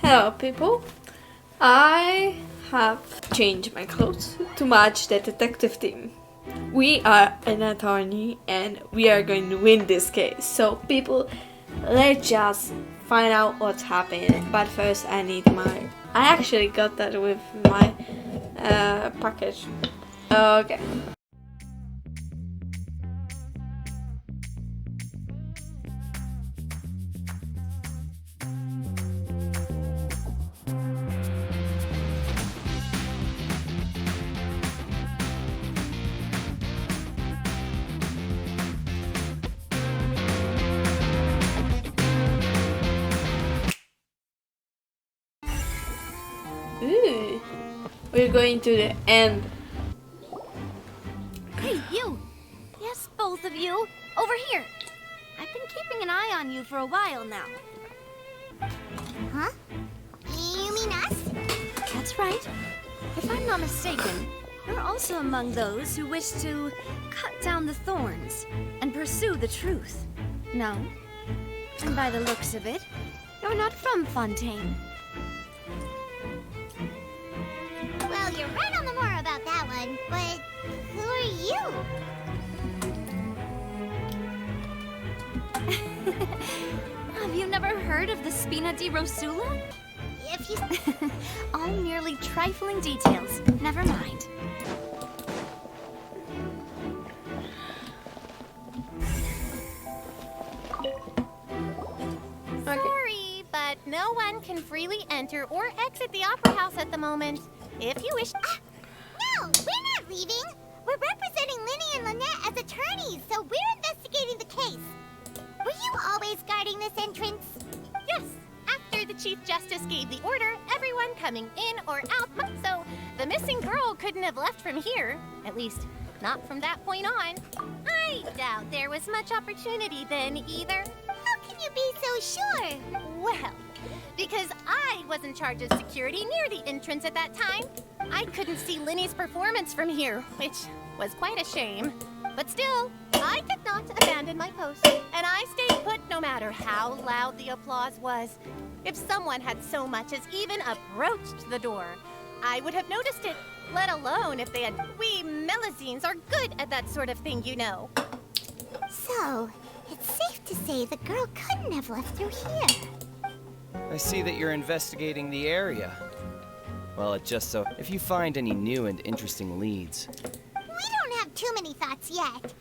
Hello people, I have changed my clothes to match the detective team. We are an attorney and we are going to win this case. So people, let's just find out what's happening. But first I need my... I actually got that with my package. Okay. Ooh, we're going to the end. Hey, you! Yes, both of you! Over here! I've been keeping an eye on you for a while now. Huh? You mean us? That's right. If I'm not mistaken, you're also among those who wish to cut down the thorns and pursue the truth. No? And by the looks of it, you're not from Fontaine. Well, you're right on the moor about that one, but who are you? Have you never heard of the Spina di Rosula? If you... All merely trifling details. Never mind. Sorry, but no one can freely enter or exit the Opera House at the moment. If you wish... No, we're not leaving. We're representing Lyney and Lynette as attorneys, so we're investigating the case. Were you always guarding this entrance? Yes, after the Chief Justice gave the order, everyone coming in or out, so the missing girl couldn't have left from here. At least, not from that point on. I doubt there was much opportunity then either. How can you be so sure? Well, because I was in charge of security near the entrance at that time. I couldn't see Lyney's performance from here, which was quite a shame. But still, I did not abandon my post, and I stayed put no matter how loud the applause was. If someone had so much as even approached the door, I would have noticed it, let alone if they had... We Melusines are good at that sort of thing, you know. So, it's safe to say the girl couldn't have left through here. I see that you're investigating the area. Well, it just so... If you find any new and interesting leads... We don't have too many thoughts yet.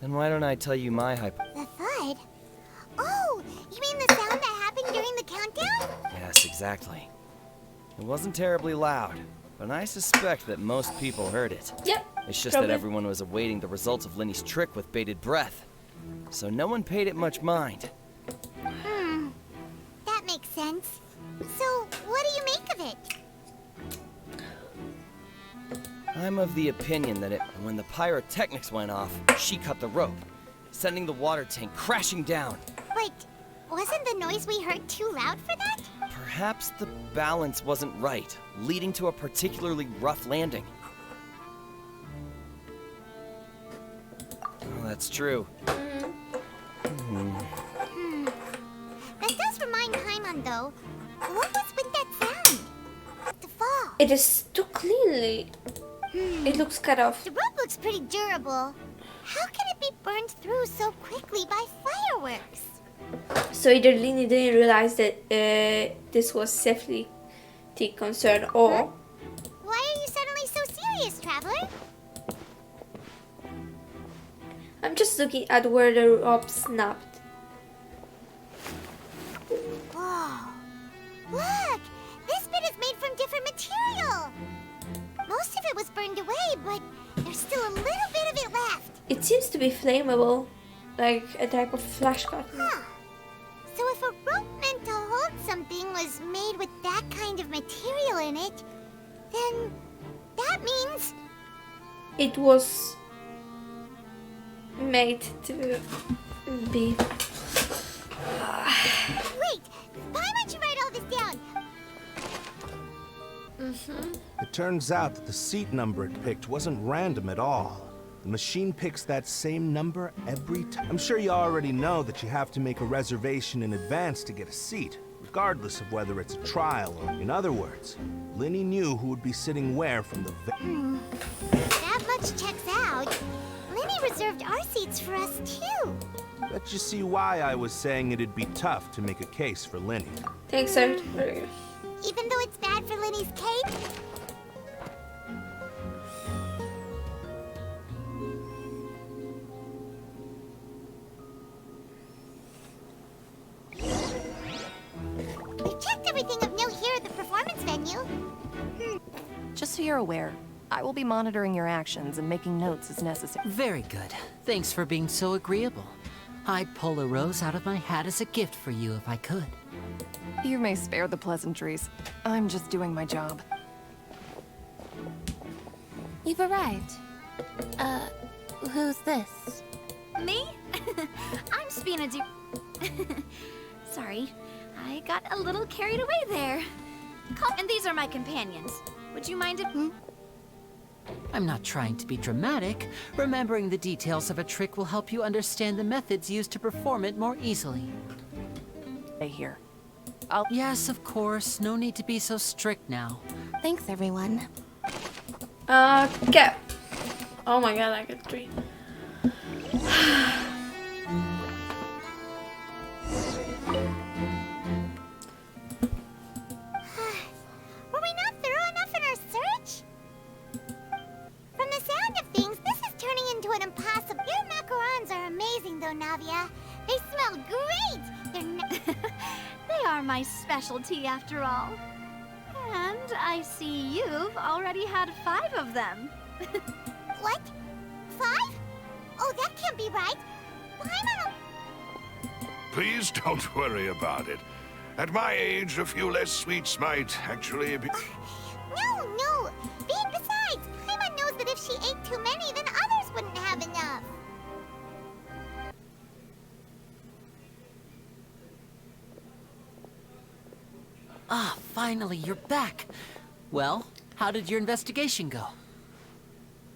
Then why don't I tell you my The thud? Oh, you mean the sound that happened during the countdown? Yes, exactly. It wasn't terribly loud, but I suspect that most people heard it. Yep. It's just probably. that everyone was awaiting the results of Lyney's trick with bated breath. So no one paid it much mind. That makes sense. So, what do you make of it? I'm of the opinion that when the pyrotechnics went off, she cut the rope, sending the water tank crashing down. But wasn't the noise we heard too loud for that? Perhaps the balance wasn't right, leading to a particularly rough landing. Oh, that's true. That does remind Paimon, though. What was with that sound? The fall. It is too cleanly. It looks cut off. The rope looks pretty durable. How can it be burned through so quickly by fireworks? So either Lyney didn't realize that this was safety concern, or... Why are you suddenly so serious, Traveler? I'm just looking at where the rope snapped. Whoa. Look! This bit is made from different material. Most of it was burned away, but there's still a little bit of it left. It seems to be flammable, like a type of flash cotton. Huh. So if a rope meant to hold something was made with that kind of material in it, then that means... It was made to be... Wait! Why don't you write all this down? It turns out that the seat number it picked wasn't random at all. The machine picks that same number every time. I'm sure you already know that you have to make a reservation in advance to get a seat, regardless of whether it's a trial or... In other words, Lyney knew who would be sitting where from the... That much checks out. Lyney reserved our seats for us, too. Bet you see why I was saying it'd be tough to make a case for Lyney. Thanks, sir. Even though it's bad for Lyney's cape? We've checked everything of note here at the performance venue. Just so you're aware, I will be monitoring your actions and making notes as necessary. Very good. Thanks for being so agreeable. I'd pull a rose out of my hat as a gift for you if I could. You may spare the pleasantries. I'm just doing my job. You've arrived. Who's this? Me? I'm Spina Sorry, I got a little carried away there. And these are my companions. Would you mind if... I'm not trying to be dramatic. Remembering the details of a trick will help you understand the methods used to perform it more easily. Stay here. Yes, of course. No need to be so strict now. Thanks, everyone. Okay. Oh my god, I got 3. Were we not thorough enough in our search? From the sound of things, this is turning into an impossible... Your macarons are amazing, though, Navia. They smell great! They're They are my specialty, after all. And I see you've already had 5 of them. What? 5? Oh, that can't be right. Paimon... Please don't worry about it. At my age, a few less sweets might actually be... No! Besides, Paimon knows that if she ate too many, then others wouldn't have enough. Ah, finally, you're back. Well, how did your investigation go?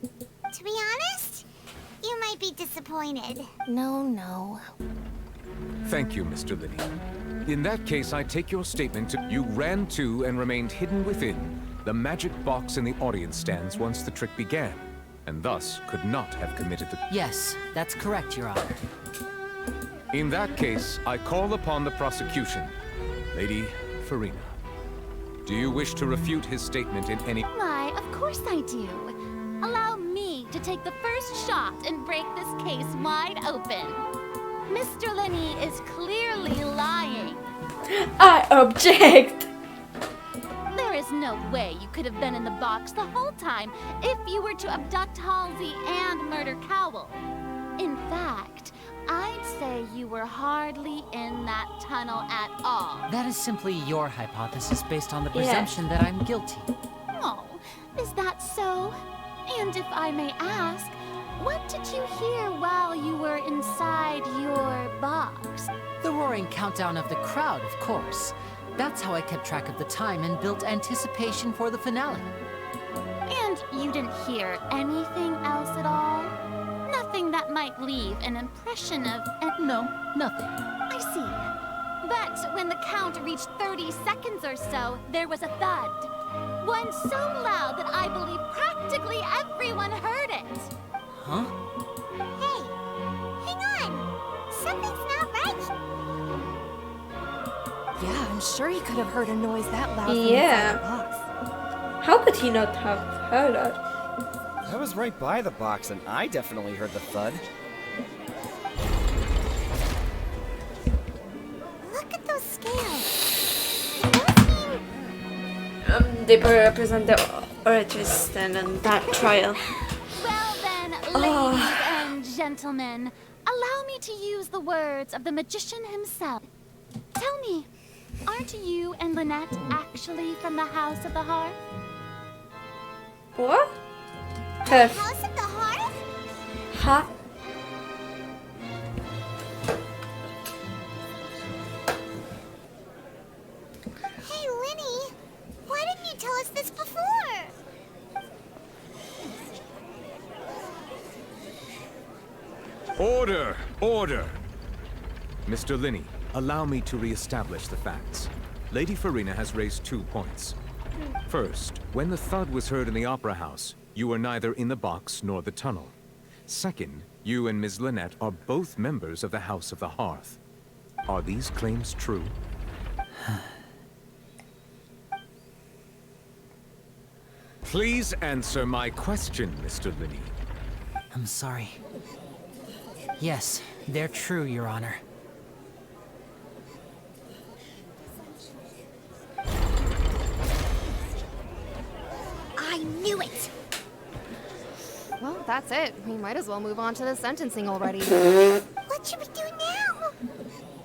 To be honest, you might be disappointed. No. Thank you, Mr. Lyney. In that case, I take your statement to... You ran to and remained hidden within the magic box in the audience stands once the trick began, and thus could not have committed the... Yes, that's correct, Your Honor. In that case, I call upon the prosecution. Lady Farina, do you wish to refute his statement in any... Why, of course I do. Allow me to take the first shot and break this case wide open. Mr. Lyney is clearly lying. I object! There is no way you could have been in the box the whole time if you were to abduct Halsey and murder Cowell. In fact, I'd say you were hardly in that tunnel at all. That is simply your hypothesis based on the presumption that I'm guilty. Oh, is that so? And if I may ask, what did you hear while you were inside your box? The roaring countdown of the crowd, of course. That's how I kept track of the time and built anticipation for the finale. And you didn't hear anything else at all? Nothing that might leave an impression of... No, nothing. I see. But when the count reached 30 seconds or so, there was a thud. One so loud that I believe practically everyone heard it. Huh? Hey, hang on. Something's not right. Yeah, I'm sure he could have heard a noise that loud from Yeah. inside the box. How could he not have heard that? I was right by the box, and I definitely heard the thud. Look at those scales. Those mean... They represent the artist and that trial. Well then, ladies and gentlemen, allow me to use the words of the magician himself. Tell me, aren't you and Lynette actually from the House of the Hearth? What? Have House of the Hearth? ha? Hey, Lyney. Why didn't you tell us this before? Order! Order! Mr. Lyney, allow me to re-establish the facts. Lady Farina has raised 2 points. First, when the thud was heard in the Opera House, you were neither in the box nor the tunnel. Second, you and Ms. Lynette are both members of the House of the Hearth. Are these claims true? Please answer my question, Mr. Lyney. I'm sorry. Yes, they're true, Your Honor. I knew it! Well, that's it. We might as well move on to the sentencing already. What should we do now?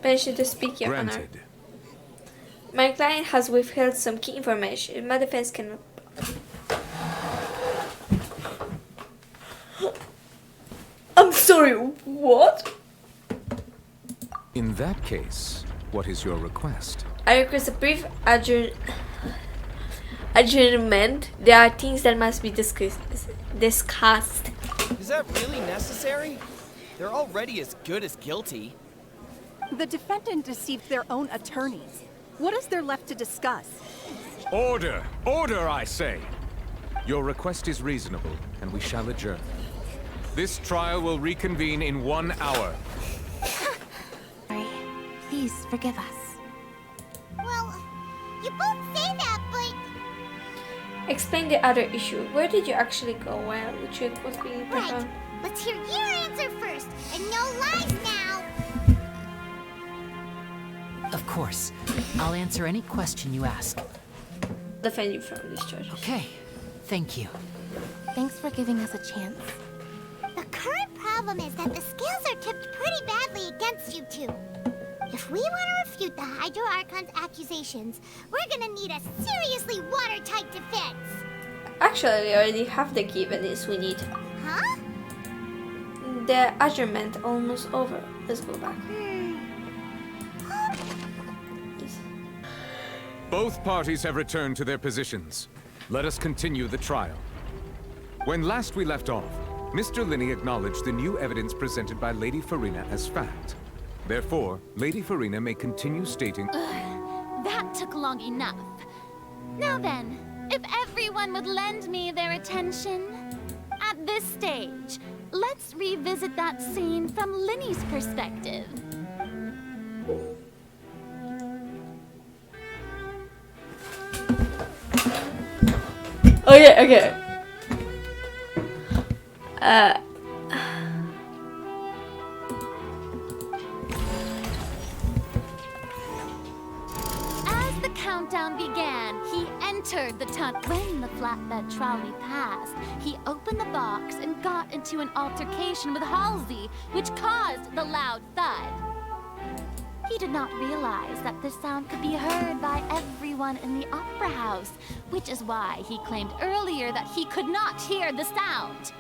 Permission to speak, Your Honor. Granted. My client has withheld some key information. My defense cannot. I'm sorry, what? In that case, what is your request? I request a brief adjournment. There are things that must be discussed. Is that really necessary? They're already as good as guilty. The defendant deceived their own attorneys. What is there left to discuss? Order! Order, I say! Your request is reasonable, and we shall adjourn. This trial will reconvene in 1 hour. Sorry. Please forgive us. Well, you both say that, but... Explain the other issue. Where did you actually go while the trick was being performed? Right. Let's hear your answer first, and no lies now! Of course. I'll answer any question you ask. Defend you from this charge. Okay. Thank you. Thanks for giving us a chance. The current problem is that the scales are tipped pretty badly against you two. If we want to refute the Hydro Archon's accusations, we're gonna need a seriously watertight defense. Actually, we already have the key evidence we need. Huh? The adjournment almost over. Let's go back. Yes. Both parties have returned to their positions. Let us continue the trial. When last we left off, Mr. Lyney acknowledged the new evidence presented by Lady Farina as fact. Therefore, Lady Farina may continue stating... That took long enough. Now then, if everyone would lend me their attention. At this stage, let's revisit that scene from Lyney's perspective. Okay. As the countdown began, he entered the tunnel. When the flatbed trolley passed, he opened the box and got into an altercation with Halsey, which caused the loud thud. He did not realize that the sound could be heard by everyone in the opera house, which is why he claimed earlier that he could not hear the sound.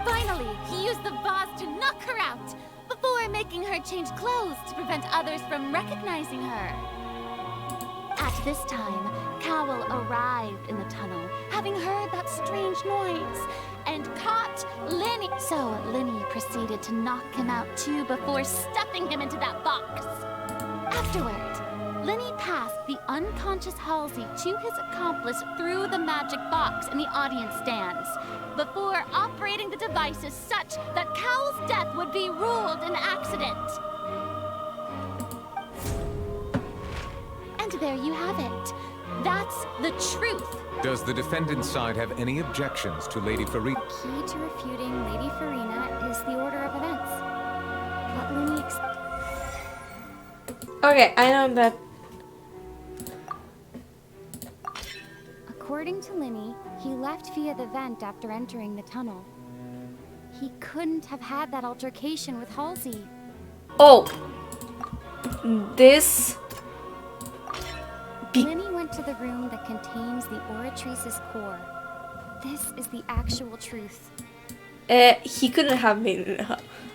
Finally, he used the vase to knock her out, before making her change clothes to prevent others from recognizing her. At this time, Cowell arrived in the tunnel, having heard that strange noise, and caught Lyney. So Lyney proceeded to knock him out too before stuffing him into that box. Afterward, Lyney passed the unconscious Halsey to his accomplice through the magic box in the audience stands, before operating the devices such that Cowell's death would be ruled an accident. And there you have it. That's the truth. Does the defendant's side have any objections to Lady Farina? Key to refuting Lady Farina is the order of events. Let Lyney Okay, I know that. According to Lyney, he left via the vent after entering the tunnel. He couldn't have had that altercation with Halsey. Oh, this. Lyney went to the room that contains the Oratrice's core. This is the actual truth. He couldn't have made it.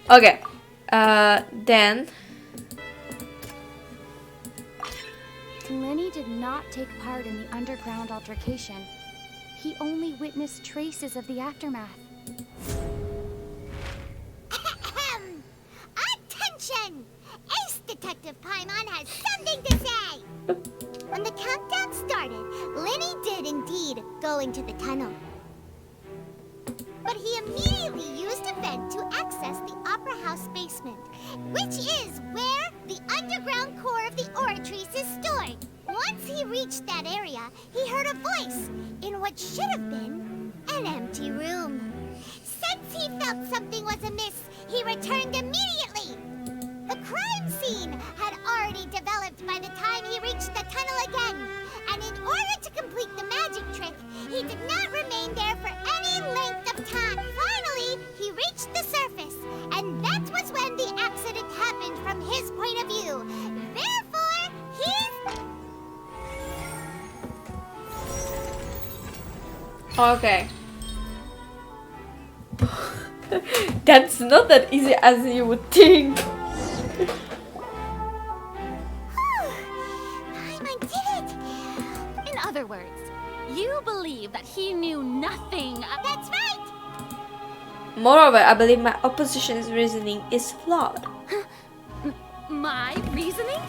Okay, then. Lyney did not take part in the underground altercation. He only witnessed traces of the aftermath. Detective Paimon has something to say! When the countdown started, Lyney did indeed go into the tunnel. But he immediately used a vent to access the Opera House basement, which is where the underground core of the Oratrice is stored. Once he reached that area, he heard a voice in what should have been an empty room. Since he felt something was amiss, he returned immediately. The crime scene had already developed by the time he reached the tunnel again, and in order to complete the magic trick, he did not remain there for any length of time. Finally, he reached the surface, and that was when the accident happened from his point of view. Therefore, he's... Okay. That's not that easy as you would think. Paimon did it! In other words, you believe that he knew nothing. That's right! Moreover, I believe my opposition's reasoning is flawed. My reasoning?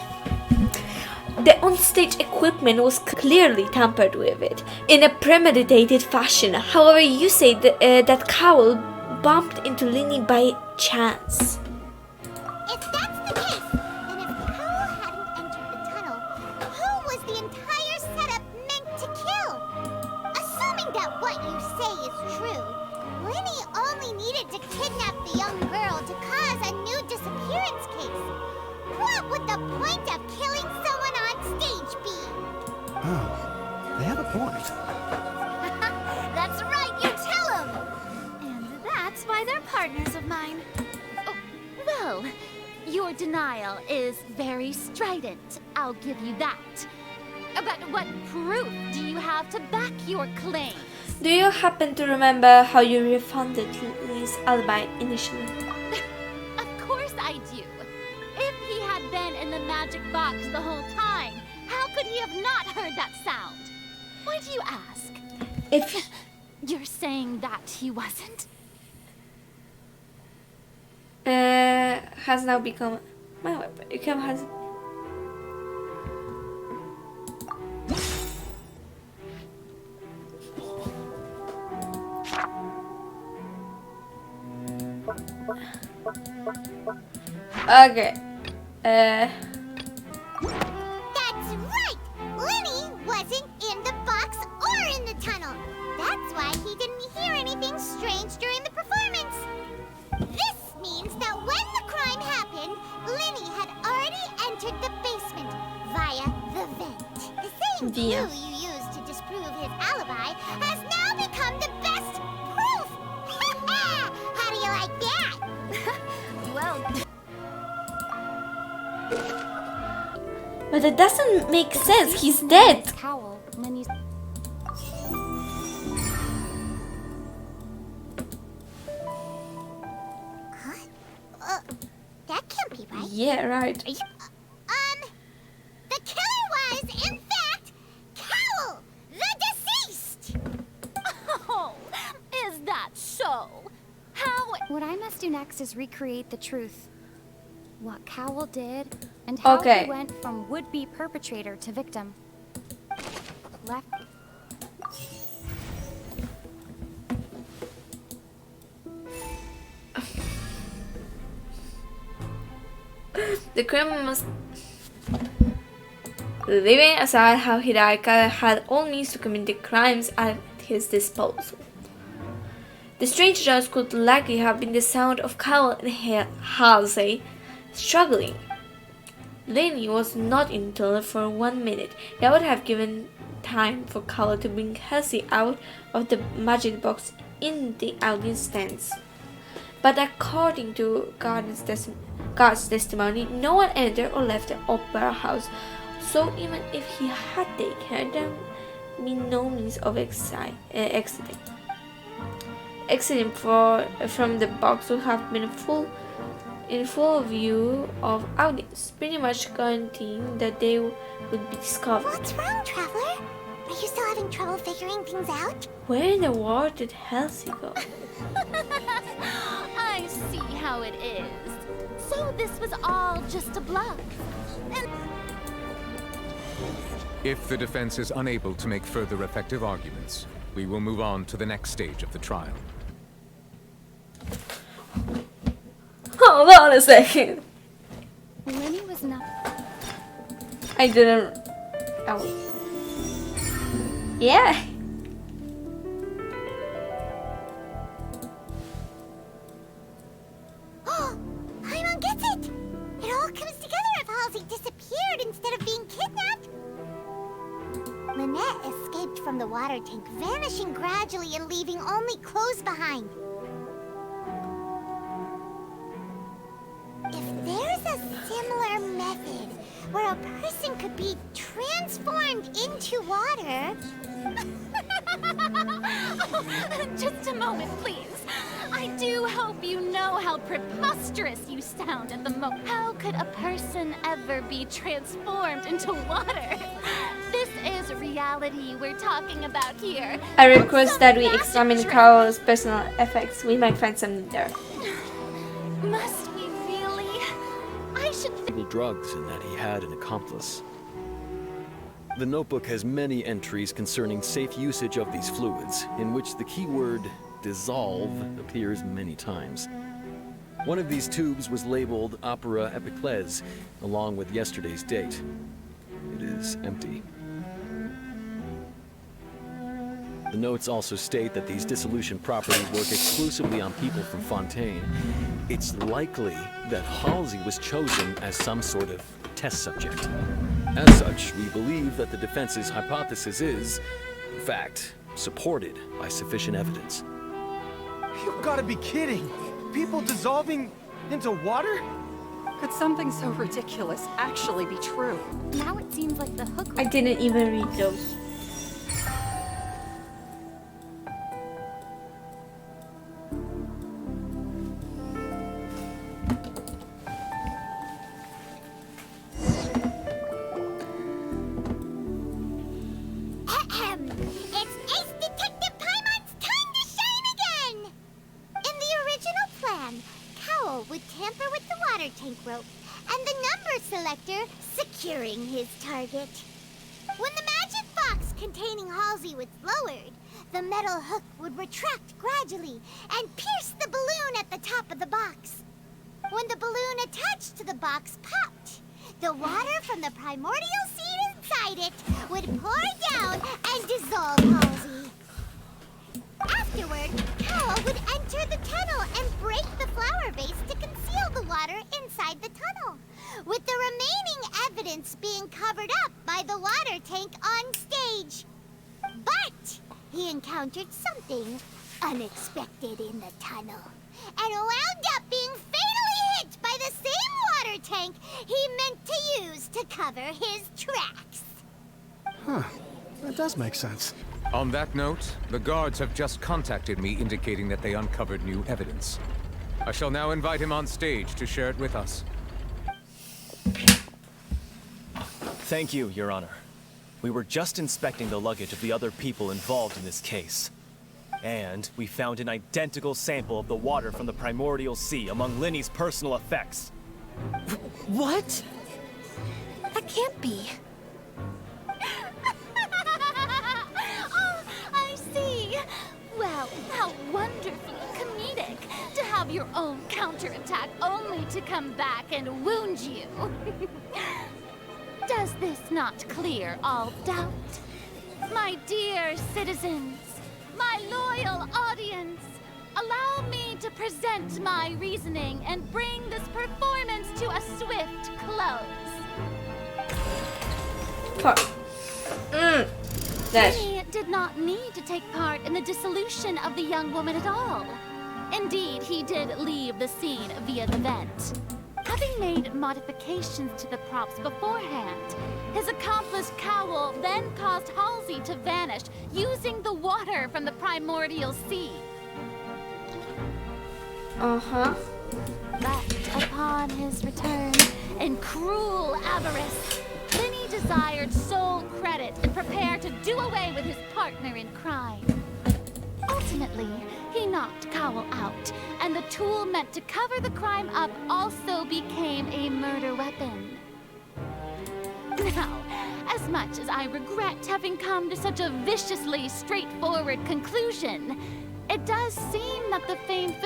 The onstage equipment was clearly tampered with it in a premeditated fashion. However, you say that Cowell bumped into Lyney by chance. If that's the case, then if Cowell hadn't entered the tunnel, who was the entire setup meant to kill? Assuming that what you say is true, Lyney only needed to kidnap the young girl to cause a new disappearance case. What would the point of killing someone on stage be? Oh, they have a point. That's right, you tell him! And that's why they're partners of mine. Oh, well, your denial is very strident. I'll give you that. But what proof do you have to back your claim? Do you happen to remember how you refunded Lyney's alibi initially? Of course I do. If he had been in the magic box the whole time, how could he have not heard that sound? Why do you ask? If You're saying that he wasn't? has now become my weapon. Become has. Okay. That's right! Lyney wasn't in the box or in the tunnel. That's why he didn't hear anything strange during the performance. This means that when the crime happened, Lyney had already entered the basement via the vent. The same clue you used to disprove his alibi has now become the best proof! How do you like that? Well, But it doesn't make sense. He's dead. Cowell, Lyney's... That can't be right. Yeah, right. The killer was, in fact, Cowell, the deceased! Oh, is that so? How? What I must do next is recreate the truth. What Cowell did, and how Okay. he went from would-be perpetrator to victim. Left... The criminal must. Leaving aside how Hidaka had all means to commit the crimes at his disposal. The strange noise could likely have been the sound of Cowell and Halsey struggling. Lyney was not in the tunnel for 1 minute. That would have given time for Cowell to bring Halsey out of the magic box in the audience stands. But according to Guard's testimony, no one entered or left the opera house, so even if he had taken her, there would be no means of exiting. Exiting from the box would have been in full view of audience, pretty much guaranteeing that they would be discovered. What's wrong, Traveler? Are you still having trouble figuring things out? Where in the world did Halsey go? I see how it is. So this was all just a bluff. And If the defense is unable to make further effective arguments, we will move on to the next stage of the trial. Hold on a second. Lyney was not. I didn't. Oh. Yeah. Oh, Paimon gets it! It all comes together if Halsey disappeared instead of being kidnapped. Lynette escaped from the water tank, vanishing gradually and leaving only clothes behind. If there's a similar method where a person could be transformed into water... oh, just a moment, please. I do hope you know how preposterous you sound at the moment. How could a person ever be transformed into water? This is reality we're talking about here. I request that we examine Carol's personal effects. We might find something there. Must we really? I should drugs and that he had an accomplice. The notebook has many entries concerning safe usage of these fluids, in which the keyword dissolve appears many times. One of these tubes was labeled Opera Epiclese, along with yesterday's date. It is empty. The notes also state that these dissolution properties work exclusively on people from Fontaine. It's likely that Halsey was chosen as some sort of test subject. As such, we believe that the defense's hypothesis is, in fact, supported by sufficient evidence. You've got to be kidding! People dissolving into water? Could something so ridiculous actually be true? Now it seems like the hook. I didn't even read those. It's Ace Detective Paimon's time to shine again! In the original plan, Cowell would tamper with the water tank rope and the number selector securing his target. When the magic box containing Halsey was lowered, the metal hook would retract gradually and pierce the balloon at the top of the box. When the balloon attached to the box popped, the water from the primordial seed inside it would pour down and dissolve Halsey. Afterward, Cowell would enter the tunnel and break the flower vase to conceal the water inside the tunnel, with the remaining evidence being covered up by the water tank on stage. But he encountered something unexpected in the tunnel, and wound up being fatally hit by the same water tank he meant to use to cover his tracks. Huh. That does make sense. On that note, the guards have just contacted me indicating that they uncovered new evidence. I shall now invite him on stage to share it with us. Thank you, Your Honor. We were just inspecting the luggage of the other people involved in this case. And we found an identical sample of the water from the primordial sea among Lyney's personal effects. What? That can't be. Oh, I see. Well, how wonderfully comedic to have your own counterattack only to come back and wound you. Does this not clear all doubt? My dear citizens, my loyal audience, allow me to present my reasoning and bring this performance to a swift close. Lyney did not need to take part in the dissolution of the young woman at all. Indeed, he did leave the scene via the vent. Having made modifications to the props beforehand, his accomplice Cowell then caused Halsey to vanish using the water from the primordial sea. But upon his return, in cruel avarice, Lyney desired sole credit and prepared to do away with his partner in crime. Ultimately, he knocked Cowell out, and the tool meant to cover the crime up also became a murder weapon. Now, as much as I regret having come to such a viciously straightforward conclusion, it does seem that the famed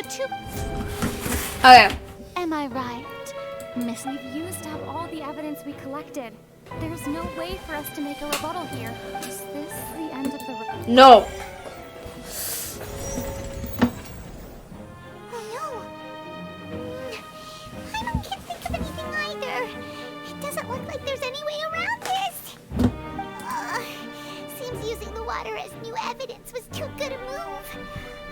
Okay. Am I right? Miss, we've used up all the evidence we collected. There's no way for us to make a rebuttal here. Is this the end of the No. Oh no. I can't think of anything either. It doesn't look like there's any way around this. Seems using the water as new evidence was too good a move.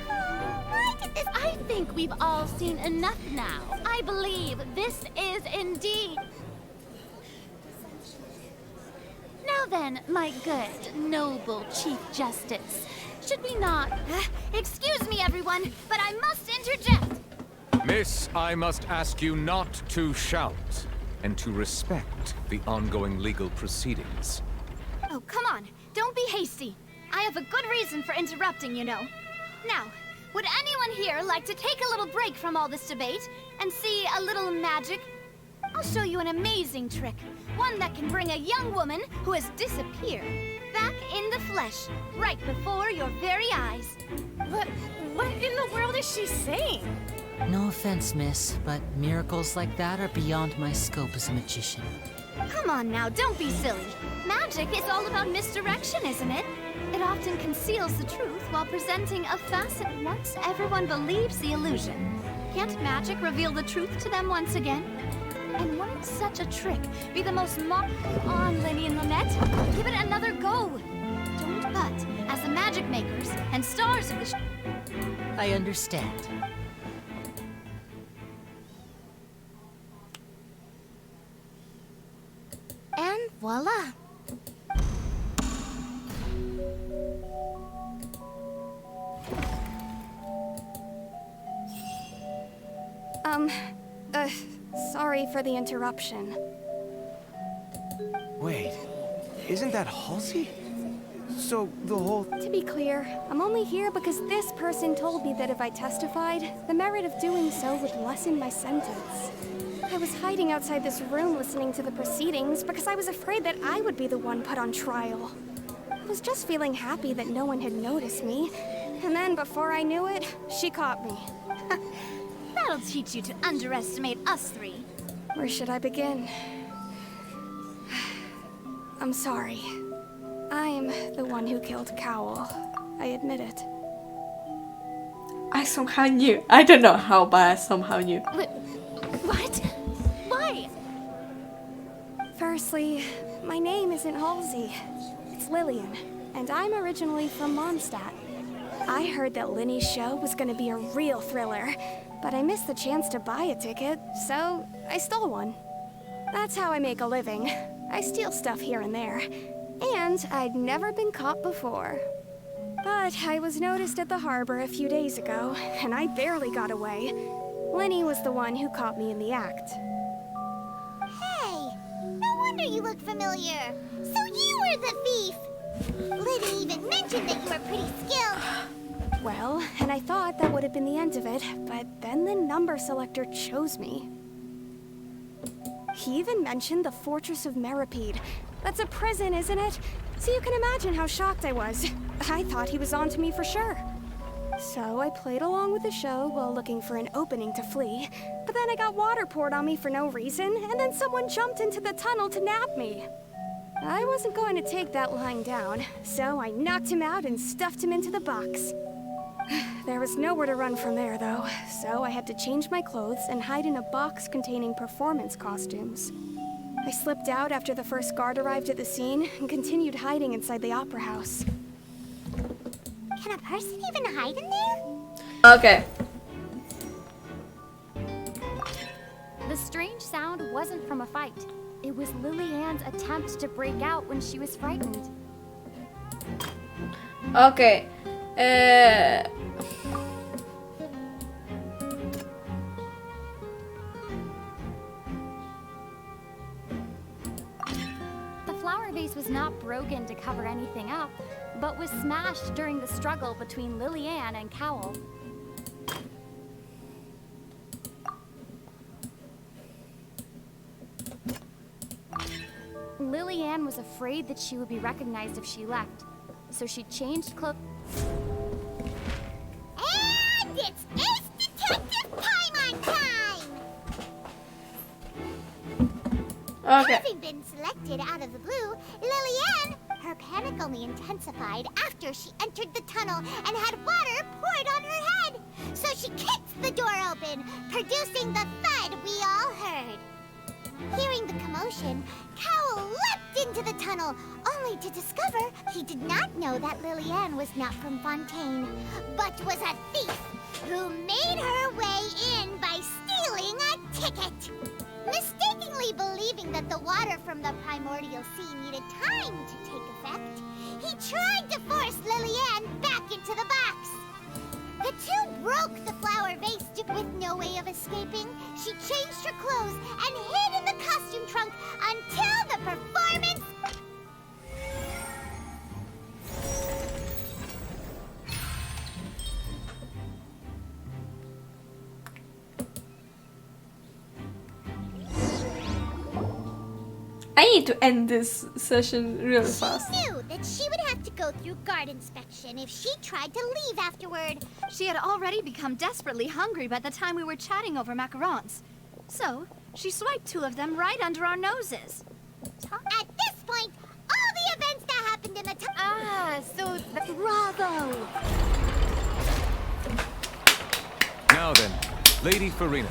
Why did this? I think we've all seen enough now. I believe this is indeed... Now then, my good, noble Chief Justice, should we not... Excuse me, everyone, but I must interject. Miss, I must ask you not to shout, and to respect the ongoing legal proceedings. Oh, come on. Don't be hasty. I have a good reason for interrupting, you know. Now, would anyone here like to take a little break from all this debate and see a little magic? I'll show you an amazing trick. One that can bring a young woman who has disappeared back in the flesh, right before your very eyes. What in the world is she saying? No offense, miss, but miracles like that are beyond my scope as a magician. Come on now, don't be silly. Magic is all about misdirection, isn't it? It often conceals the truth while presenting a facet once everyone believes the illusion. Can't magic reveal the truth to them once again? And wouldn't such a trick be the most Come on, Lyney and Lynette, give it another go. Don't but, as the magic makers and stars of the I understand. And voila. Sorry for the interruption. Wait, isn't that Halsey? So the whole... To be clear, I'm only here because this person told me that if I testified, the merit of doing so would lessen my sentence. I was hiding outside this room listening to the proceedings because I was afraid that I would be the one put on trial. I was just feeling happy that no one had noticed me, and then before I knew it, she caught me. That'll teach you to underestimate us three. Where should I begin? I'm sorry. I'm the one who killed Cowell. I admit it. I somehow knew. I don't know how, but I somehow knew. What? Why? Firstly, my name isn't Halsey. It's Lillian, and I'm originally from Mondstadt. I heard that Lyney's show was gonna be a real thriller, but I missed the chance to buy a ticket, so I stole one. That's how I make a living. I steal stuff here and there. And I'd never been caught before. But I was noticed at the harbor a few days ago, and I barely got away. Lyney was the one who caught me in the act. Hey, no wonder you look familiar. So you were the thief. Lyney even mentioned that you were pretty skilled. Well, and I thought that would have been the end of it, but then the number selector chose me. He even mentioned the Fortress of Meripede. That's a prison, isn't it? So you can imagine how shocked I was. I thought he was onto me for sure. So I played along with the show while looking for an opening to flee. But then I got water poured on me for no reason, and then someone jumped into the tunnel to nab me. I wasn't going to take that lying down, so I knocked him out and stuffed him into the box. There was nowhere to run from there, though, so I had to change my clothes and hide in a box containing performance costumes. I slipped out after the first guard arrived at the scene and continued hiding inside the opera house. Can a person even hide in there? Okay. The strange sound wasn't from a fight. It was Lily Ann's attempt to break out when she was frightened. Okay. The flower vase was not broken to cover anything up, but was smashed during the struggle between Lillian and Cowell. Lillian was afraid that she would be recognized if she left, so she changed clothes. And it's Ace Detective Paimon time! Okay. Having been selected out of the blue, Lillian, her panic only intensified after she entered the tunnel and had water poured on her head. So she kicked the door open, producing the thud we all heard. Hearing the commotion, Cowell leapt into the tunnel, only to discover he did not know that Lillian was not from Fontaine, but was a thief who made her way in by stealing a ticket. Mistakenly believing that the water from the primordial sea needed time to take effect, he tried to force Lillian back into the box. The two broke the flower vase with no way of escaping. She changed her clothes and hid in the costume trunk until the performance... I need to end this session really fast. She knew that she would have to go through guard inspection if she tried to leave afterward. She had already become desperately hungry by the time we were chatting over macarons. So, she swiped 2 of them right under our noses. At this point, all the events that happened in the so bravo! Now then, Lady Farina,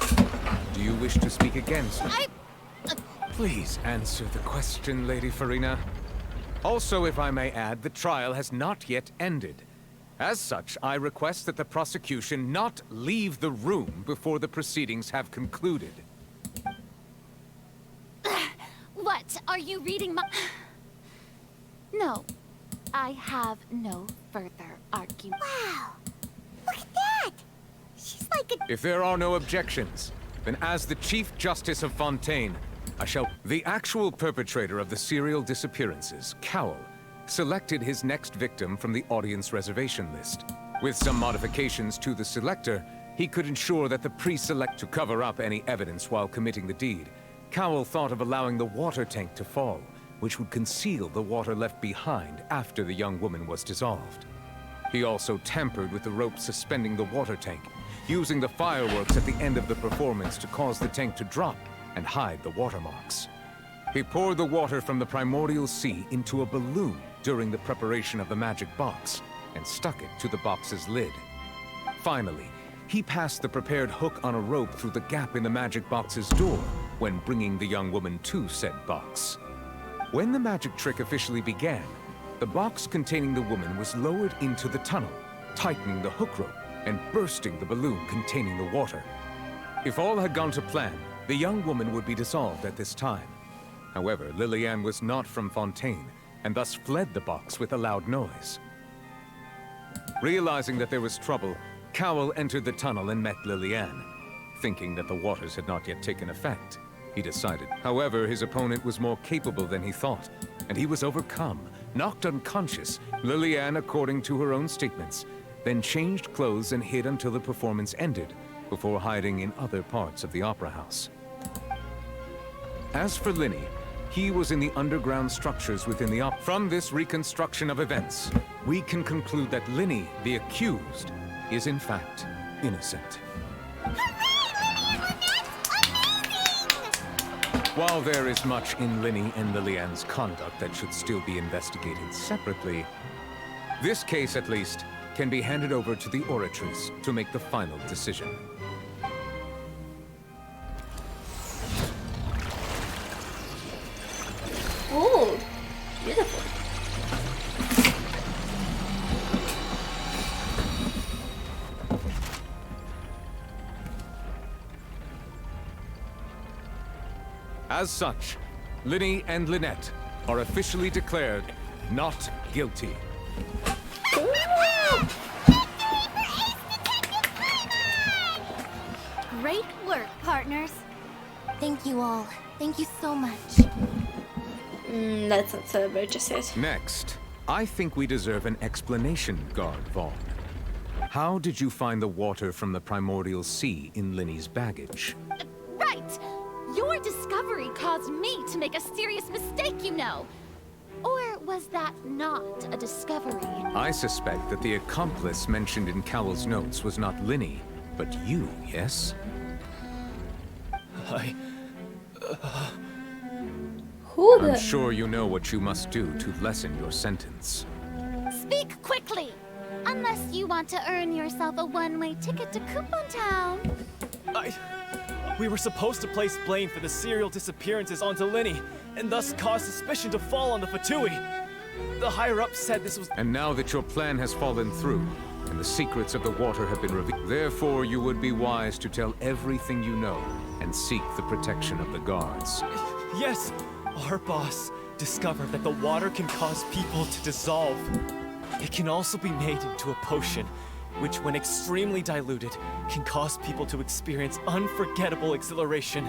do you wish to speak again, sir? Please answer the question, Lady Farina. Also, if I may add, the trial has not yet ended. As such, I request that the prosecution not leave the room before the proceedings have concluded. What? Are you reading my... No. I have no further argument. Wow! Look at that! She's like a... If there are no objections, then as the Chief Justice of Fontaine, I shall... The actual perpetrator of the serial disappearances, Cowell, selected his next victim from the audience reservation list. With some modifications to the selector, he could ensure that the pre-select to cover up any evidence while committing the deed. Cowell thought of allowing the water tank to fall, which would conceal the water left behind after the young woman was dissolved. He also tampered with the rope suspending the water tank, using the fireworks at the end of the performance to cause the tank to drop and hide the watermarks. He poured the water from the primordial sea into a balloon during the preparation of the magic box and stuck it to the box's lid. Finally, he passed the prepared hook on a rope through the gap in the magic box's door when bringing the young woman to said box. When the magic trick officially began, the box containing the woman was lowered into the tunnel, tightening the hook rope and bursting the balloon containing the water. If all had gone to plan, the young woman would be dissolved at this time. However, Lillian was not from Fontaine, and thus fled the box with a loud noise. Realizing that there was trouble, Cowell entered the tunnel and met Lillian. Thinking that the waters had not yet taken effect, he decided. However, his opponent was more capable than he thought, and he was overcome, knocked unconscious, Lillian, according to her own statements, then changed clothes and hid until the performance ended, before hiding in other parts of the opera house. As for Lyney, he was in the underground structures within the opera. From this reconstruction of events, we can conclude that Lyney, the accused, is in fact innocent. While there is much in Lyney and Lillian's conduct that should still be investigated separately, this case, at least, can be handed over to the Oratrice to make the final decision. Oh, beautiful. As such, Lyney and Lynette are officially declared not guilty. Great work, partners. Thank you all. Thank you so much. Let's not celebrate just yet. Next, I think we deserve an explanation, Guard Vaughn. How did you find the water from the primordial sea in Lyney's baggage? Right! Your discovery caused me to make a serious mistake, you know. Or was that not a discovery? I suspect that the accomplice mentioned in Cowell's notes was not Lyney, but you, yes? I'm sure you know what you must do to lessen your sentence. Speak quickly! Unless you want to earn yourself a one-way ticket to Coupon Town. We were supposed to place blame for the serial disappearances onto Lyney, and thus cause suspicion to fall on the Fatui. The higher-ups said this was— And now that your plan has fallen through, and the secrets of the water have been revealed, therefore you would be wise to tell everything you know, and seek the protection of the guards. Yes! Our boss discovered that the water can cause people to dissolve. It can also be made into a potion, which when extremely diluted, can cause people to experience unforgettable exhilaration.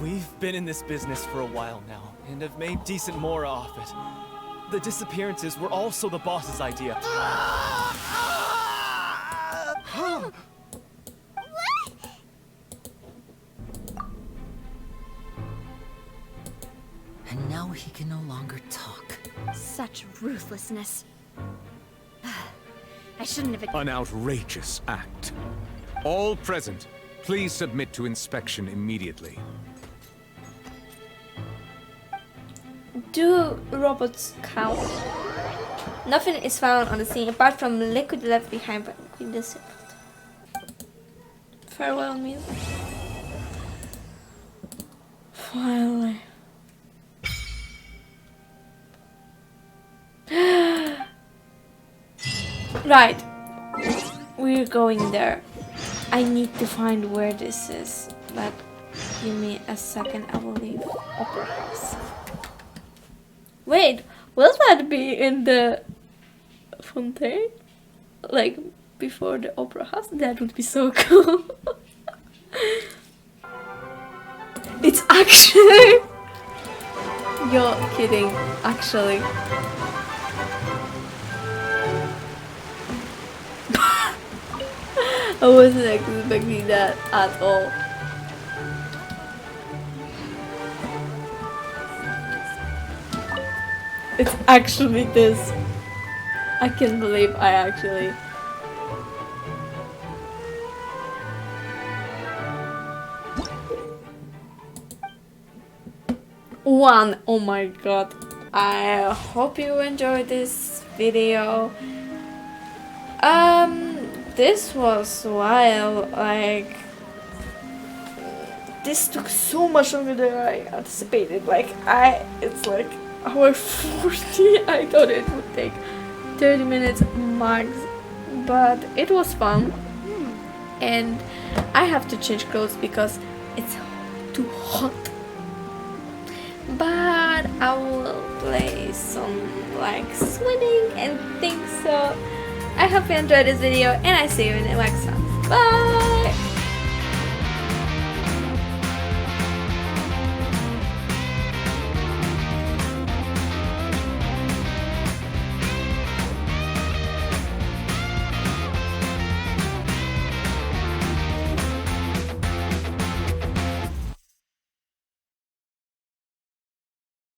We've been in this business for a while now, and have made decent more off it. The disappearances were also the boss's idea. And now he can no longer talk. Such ruthlessness. I shouldn't have— An outrageous act. All present, please submit to inspection immediately. Do robots count? Nothing is found on the scene apart from liquid left behind by this. Farewell, meal. Finally. Right. We're going there. I need to find where this is. But give me a second, I will leave Opera House. Wait, will that be in the Fontaine? Like, before the Opera House? That would be so cool. It's actually... You're kidding, actually. I wasn't expecting that at all. It's actually this. I can't believe I actually... One. Oh my god. I hope you enjoyed this video. This was wild. Like, this took so much longer than I anticipated. Like, it's like hour 40. I thought it would take 30 minutes max, but it was fun. And I have to change clothes because it's too hot. But I will play some like swimming and things. So I hope you enjoyed this video, and I see you in the next one. Bye!